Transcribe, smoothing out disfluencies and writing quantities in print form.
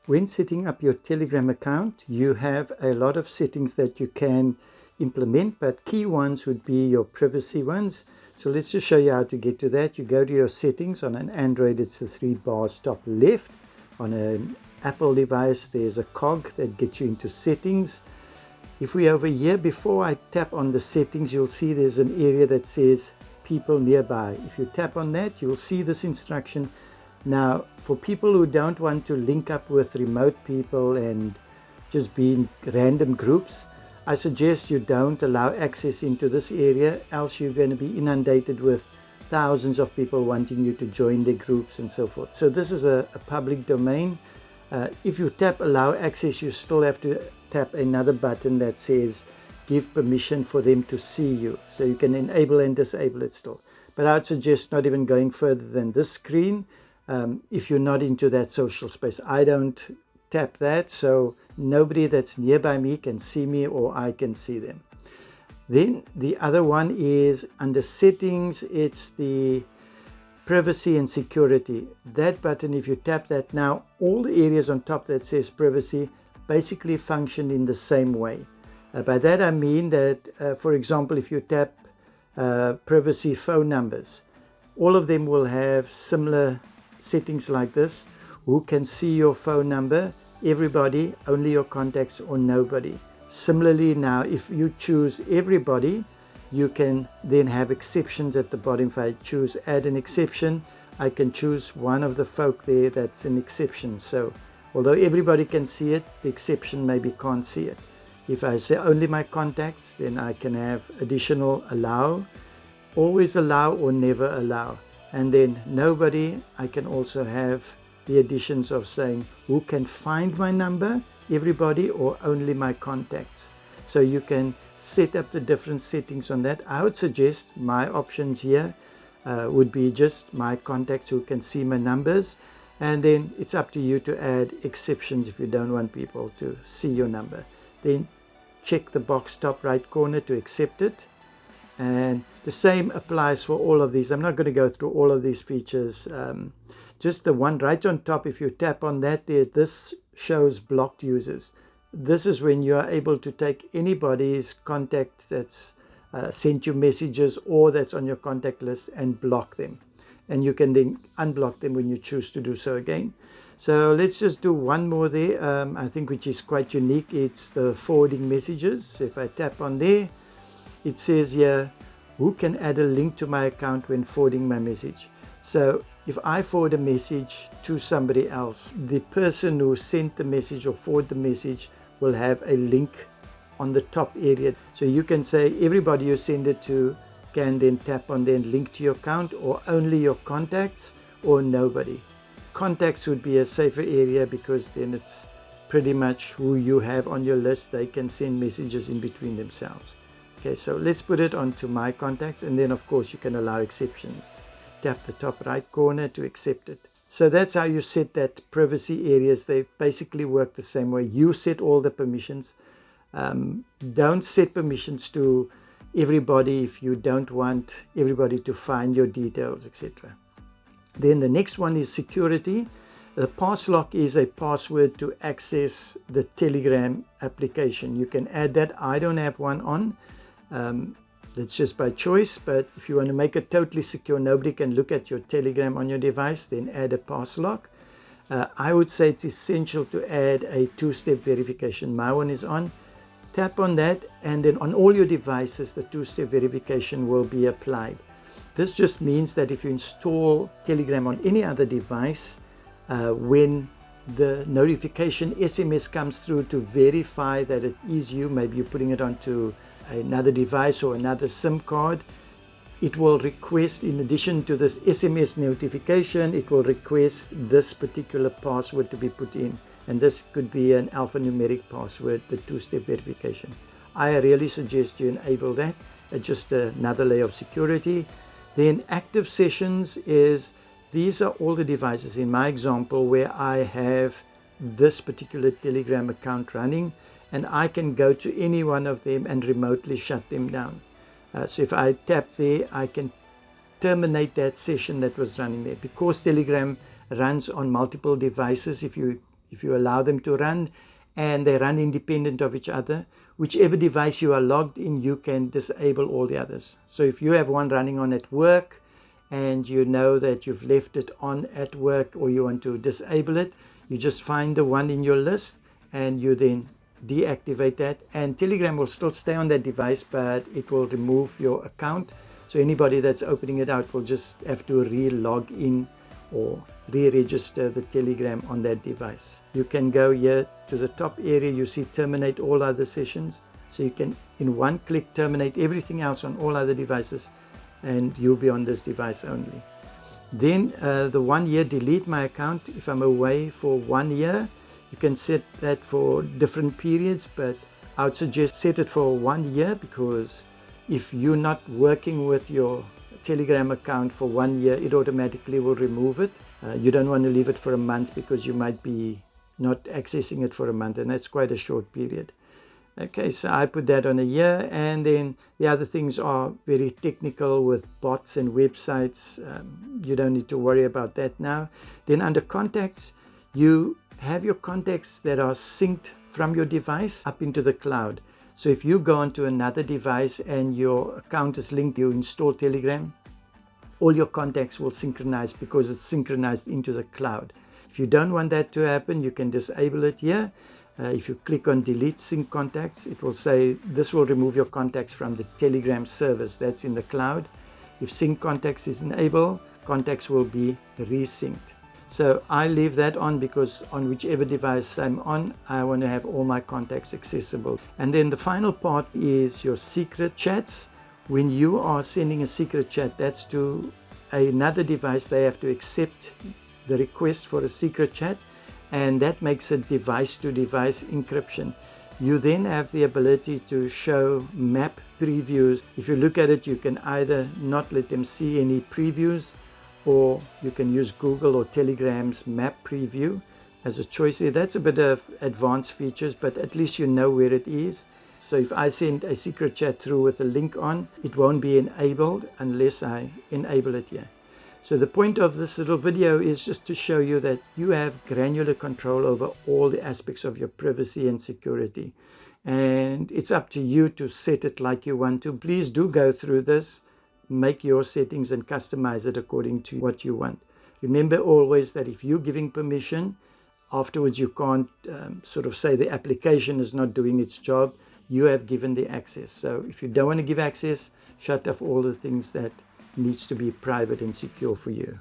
When setting up your Telegram account, you have a lot of settings that you can implement, but key ones would be your privacy ones. So let's just show you how to get to that. You go to your settings. On an Android, it's the 3 bars top left. On an Apple device, there's a cog that gets you into settings. If we over here, before I tap on the settings, you'll see there's an area that says people nearby. If you tap on that, you'll see this instruction. Now, for people who don't want to link up with remote people and just be in random groups, I suggest you don't allow access into this area, else you're going to be inundated with thousands of people wanting you to join their groups and so forth. So this is a public domain. If you tap allow access, you still have to tap another button that says give permission for them to see you. So you can enable and disable it still. But I would suggest not even going further than this screen. If you're not into that social space, I don't tap that, so nobody that's nearby me can see me or I can see them. Then the other one is under settings, it's the privacy and security. That button, if you tap that now, all the areas on top that says privacy basically function in the same way. By that I mean that, for example, if you tap privacy phone numbers, all of them will have similar settings like this. Who can see your phone number? Everybody, only your contacts, or nobody. Similarly, now if you choose everybody, you can then have exceptions at the bottom. If I choose add an exception, I can choose one of the folk there that's an exception. So although everybody can see it, the exception maybe can't see it. If I say only my contacts, then I can have additional allow, always allow, or never allow. And then nobody, I can also have the additions of saying who can find my number, everybody, or only my contacts. So you can set up the different settings on that. I would suggest my options here would be just my contacts who can see my numbers. And then it's up to you to add exceptions if you don't want people to see your number. Then check the box top right corner to accept it. And the same applies for all of these. I'm not going to go through all of these features. Just the one right on top, if you tap on that there, this shows blocked users. This is when you are able to take anybody's contact that's sent you messages or that's on your contact list and block them. And you can then unblock them when you choose to do so again. So let's just do one more there, I think, which is quite unique. It's the forwarding messages. So if I tap on there, it says here, who can add a link to my account when forwarding my message? So if I forward a message to somebody else, the person who sent the message or forward the message will have a link on the top area. So you can say everybody you send it to can then tap on then link to your account, or only your contacts, or nobody. Contacts would be a safer area because then it's pretty much who you have on your list. They can send messages in between themselves. Okay, so let's put it onto my contacts, and then of course you can allow exceptions. Tap the top right corner to accept it. So that's how you set that privacy areas. They basically work the same way. You set all the permissions. Don't set permissions to everybody if you don't want everybody to find your details, etc. Then the next one is security. The passlock is a password to access the Telegram application. You can add that. I don't have one on. That's just by choice, but if you want to make it totally secure, nobody can look at your Telegram on your device, then add a passlock. I would say it's essential to add a two-step verification. My one is on. Tap on that, and then on all your devices, the two-step verification will be applied. This just means that if you install Telegram on any other device, when the notification SMS comes through to verify that it is you, maybe you're putting it onto another device or another SIM card, it will request, in addition to this SMS notification, it will request this particular password to be put in. And this could be an alphanumeric password, the two-step verification. I really suggest you enable that. It's just another layer of security. Then active sessions is, these are all the devices in my example where I have this particular Telegram account running, and I can go to any one of them and remotely shut them down. So if I tap there, I can terminate that session that was running there. Because Telegram runs on multiple devices, if you if you allow them to run, and they run independent of each other. Whichever device you are logged in, you can disable all the others. So if you have one running on at work and you know that you've left it on at work, or you want to disable it, you just find the one in your list and you then deactivate that, and Telegram will still stay on that device, but it will remove your account. So anybody that's opening it out will just have to re-log in or re-register the Telegram on that device. You can go here to the top area, you see terminate all other sessions. So you can in one click terminate everything else on all other devices, and you'll be on this device only. Then the 1 year delete my account. If I'm away for 1 year, you can set that for different periods, but I would suggest set it for 1 year, because if you're not working with your Telegram account for 1 year, it automatically will remove it. You don't want to leave it for a month, because you might be not accessing it for a month, and that's quite a short period. Okay, so I put that on a year, and then the other things are very technical with bots and websites. You don't need to worry about that now. Then under contacts, you have your contacts that are synced from your device up into the cloud. So if you go onto another device and your account is linked, you install Telegram, all your contacts will synchronize because it's synchronized into the cloud. If you don't want that to happen, you can disable it here. If you click on delete sync contacts, it will say this will remove your contacts from the Telegram service that's in the cloud. If sync contacts is enabled, contacts will be resynced. So I leave that on because on whichever device I'm on, I want to have all my contacts accessible. And then the final part is your secret chats. When you are sending a secret chat, that's to another device. They have to accept the request for a secret chat, and that makes a device-to-device encryption. You then have the ability to show map previews. If you look at it, you can either not let them see any previews, or you can use Google or Telegram's map preview as a choice here. That's a bit of advanced features, but at least you know where it is. So if I send a secret chat through with a link on, it won't be enabled unless I enable it here. So the point of this little video is just to show you that you have granular control over all the aspects of your privacy and security. And it's up to you to set it like you want to. Please do go through this, make your settings and customize it according to what you want. Remember always that if you're giving permission, afterwards you can't sort of say the application is not doing its job. You have given the access. So if you don't want to give access, shut off all the things that needs to be private and secure for you.